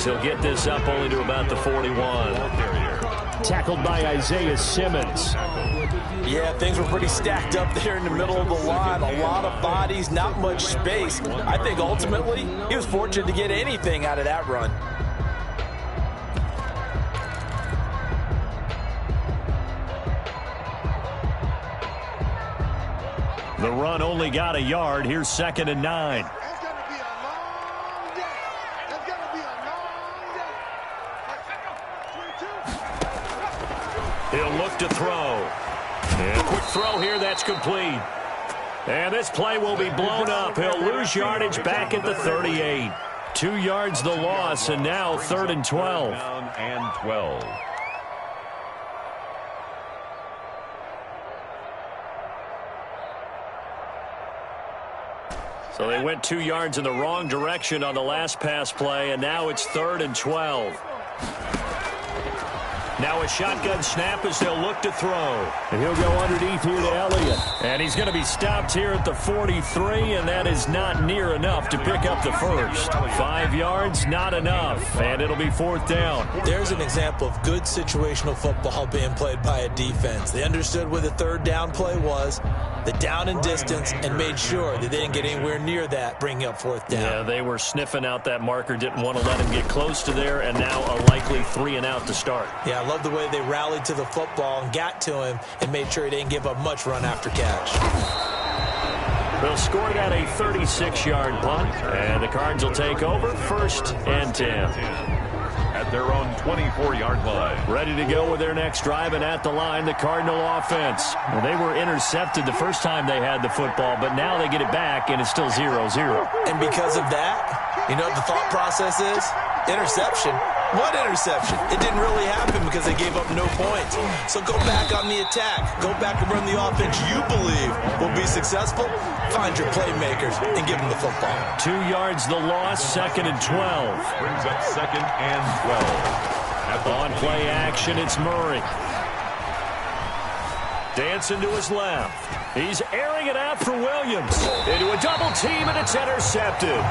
as he'll get this up only to about the 41. Tackled by Isaiah Simmons. Yeah, things were pretty stacked up there in the middle of the line. A lot of bodies, not much space. I think ultimately he was fortunate to get anything out of that run. The run only got a yard. Here's 2nd and 9. He'll look to throw. And a quick throw here, that's complete. And this play will be blown up. He'll lose yardage back at the 38. 2 yards the loss, and now 3rd and 12. Down and 12. So they went 2 yards in the wrong direction on the last pass play, and now it's 3rd and 12. Now a shotgun snap as they'll look to throw. And he'll go underneath here to Elliott. And he's going to be stopped here at the 43, and that is not near enough to pick up the first. 5 yards, not enough, and it'll be 4th down. There's an example of good situational football being played by a defense. They understood where the 3rd down play was, the down and distance, and made sure that they didn't get anywhere near that, bringing up 4th down. Yeah, they were sniffing out that marker, didn't want to let him get close to there, and now a likely 3 and out to start. Yeah, I love the way they rallied to the football and got to him and made sure he didn't give up much run after catch. They'll score it at a 36-yard punt, and the Cards will take over 1st and 10. At their own 24-yard line. Ready to go with their next drive, and at the line, the Cardinal offense. Well, they were intercepted the first time they had the football, but now they get it back, and it's still 0-0. And because of that, you know what the thought process is? Interception. What interception? It didn't really happen because they gave up no points. So go back on the attack. Go back and run the offense you believe will be successful. Find your playmakers and give them the football. 2 yards the loss, 2nd and 12. Brings up 2nd and 12. On play action, it's Murray. Dancing to his left. He's airing it out for Williams. Into a double team, and it's intercepted.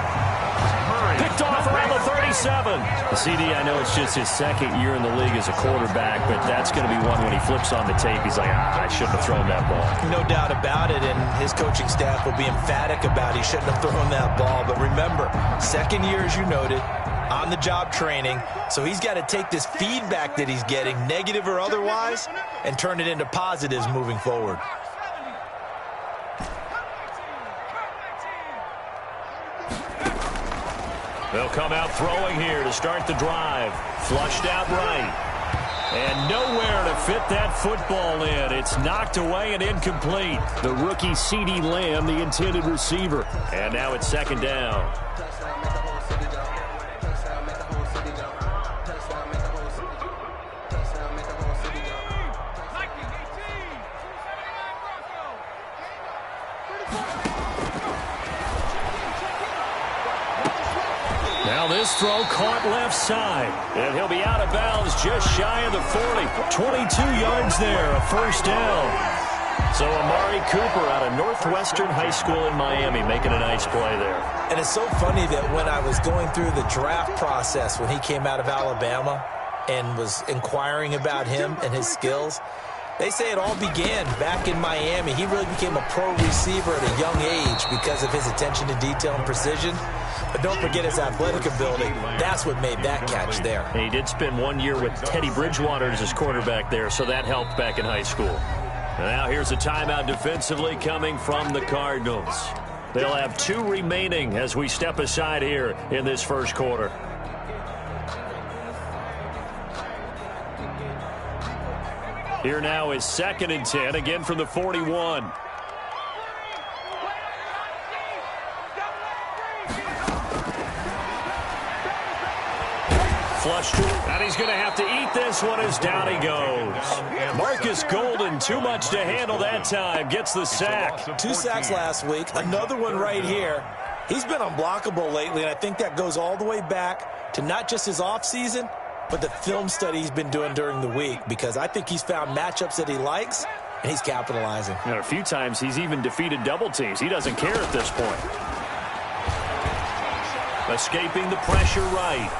Picked off around the 37. The CD, I know it's just his 2nd year in the league as a quarterback, but that's going to be one when he flips on the tape. He's like, I shouldn't have thrown that ball. No doubt about it, and his coaching staff will be emphatic about he shouldn't have thrown that ball. But remember, 2nd year, as you noted, on-the-job training, so he's got to take this feedback that he's getting, negative or otherwise, and turn it into positives moving forward. They'll come out throwing here to start the drive. Flushed out right. And nowhere to fit that football in. It's knocked away and incomplete. The rookie CeeDee Lamb, the intended receiver. And now it's 2nd down. Now this throw caught left side. And he'll be out of bounds just shy of the 40. 22 yards there, a 1st down. So Amari Cooper out of Northwestern High School in Miami making a nice play there. And it's so funny that when I was going through the draft process when he came out of Alabama and was inquiring about him and his skills, they say it all began back in Miami. He really became a pro receiver at a young age because of his attention to detail and precision. But don't forget his athletic ability. That's what made that catch there. And he did spend 1 year with Teddy Bridgewater as his quarterback there, so that helped back in high school. And now here's a timeout defensively coming from the Cardinals. They'll have 2 remaining as we step aside here in this 1st quarter. Here now is 2nd and 10, again from the 41. Flushed, and he's going to have to eat this one as down he goes. Marcus Golden, too much to handle that time, gets the sack. 2 sacks last week, another one right here. He's been unblockable lately, and I think that goes all the way back to not just his offseason, but the film study he's been doing during the week, because I think he's found matchups that he likes, and he's capitalizing. And a few times he's even defeated double teams. He doesn't care at this point. Escaping the pressure right.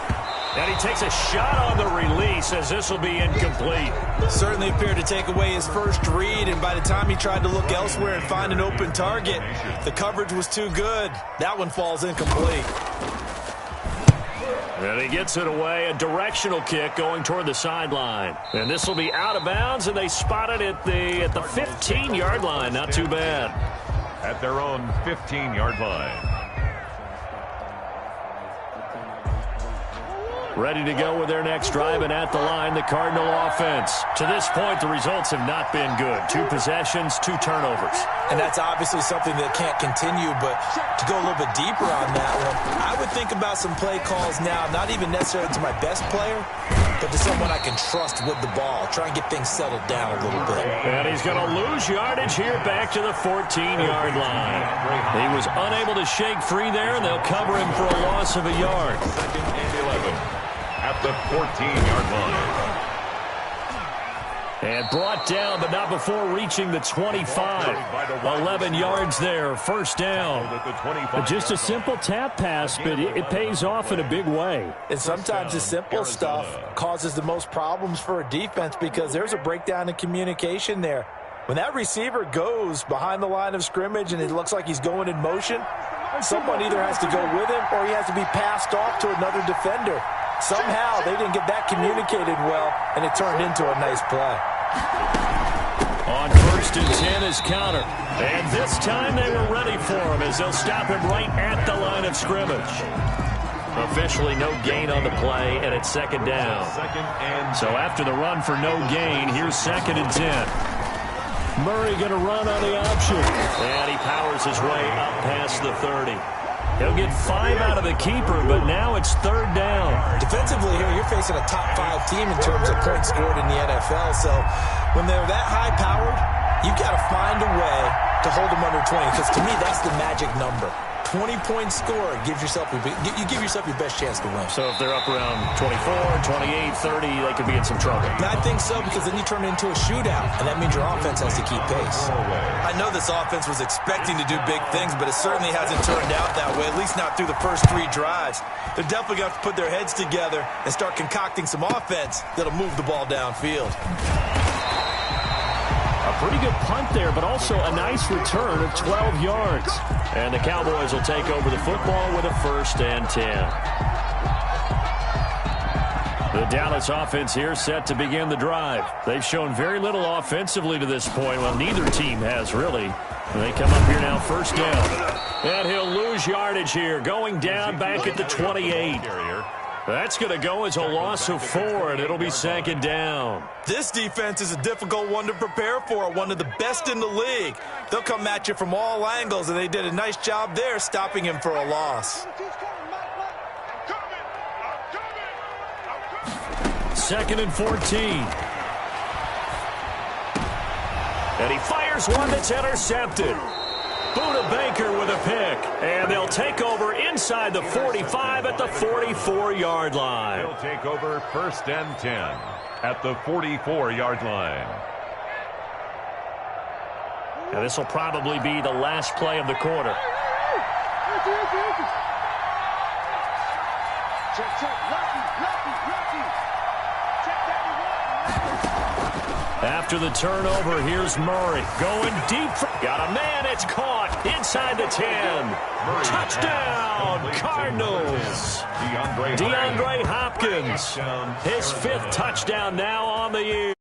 And he takes a shot on the release as this will be incomplete. Certainly appeared to take away his first read, and by the time he tried to look elsewhere and find an open target, the coverage was too good. That one falls incomplete. And he gets it away, a directional kick going toward the sideline. And this will be out of bounds, and they spot it at the 15-yard line. Not too bad. At their own 15-yard line. Ready to go with their next drive, and at the line, the Cardinal offense. To this point, the results have not been good. 2 possessions, 2 turnovers. And that's obviously something that can't continue, but to go a little bit deeper on that one, I would think about some play calls now, not even necessarily to my best player, but to someone I can trust with the ball. Try and get things settled down a little bit. And he's going to lose yardage here back to the 14-yard line. He was unable to shake free there, and they'll cover him for a loss of a yard. 2nd and 11. At the 14-yard line. And brought down, but not before reaching the 25. 11 yards there, first down. Just a simple tap pass, but it pays off in a big way. And sometimes the simple stuff causes the most problems for a defense because there's a breakdown in communication there. When that receiver goes behind the line of scrimmage and it looks like he's going in motion, someone either has to go with him or he has to be passed off to another defender. Somehow they didn't get that communicated well, and it turned into a nice play. On 1st and 10 is counter. And this time they were ready for him as they'll stop him right at the line of scrimmage. Officially no gain on the play, and it's 2nd down. So after the run for no gain, here's 2nd and 10. Murray going to run on the option. And he powers his way up past the 30. He'll get 5 out of the keeper, but now it's 3rd down. Defensively here, you're facing a top 5 team in terms of points scored in the NFL. So when they're that high-powered, you've got to find a way to hold them under 20. Because to me, that's the magic number. 20-point score, you give yourself your best chance to win. So if they're up around 24, 28, 30, they could be in some trouble. And I think so, because then you turn it into a shootout, and that means your offense has to keep pace. I know this offense was expecting to do big things, but it certainly hasn't turned out that way, at least not through the first 3 drives. They're definitely going to have to put their heads together and start concocting some offense that'll move the ball downfield. A pretty good punt there, but also a nice return of 12 yards. And the Cowboys will take over the football with a 1st and 10. The Dallas offense here set to begin the drive. They've shown very little offensively to this point. Well, neither team has really. They come up here now, 1st down. And he'll lose yardage here, going down back at the 28. That's going to go as a loss of 4, and it'll be 2nd down. This defense is a difficult one to prepare for, one of the best in the league. They'll come at you from all angles, and they did a nice job there stopping him for a loss. 2nd and 14. And he fires one that's intercepted. Buda Baker with a pick, and they'll take over inside the 45 at the 44-yard line. They'll take over 1st and 10 at the 44-yard line. Now this will probably be the last play of the quarter. After the turnover, here's Murray going deep. Got a man, it's caught inside the 10. Touchdown, Cardinals. DeAndre Hopkins, his 5th touchdown now on the year.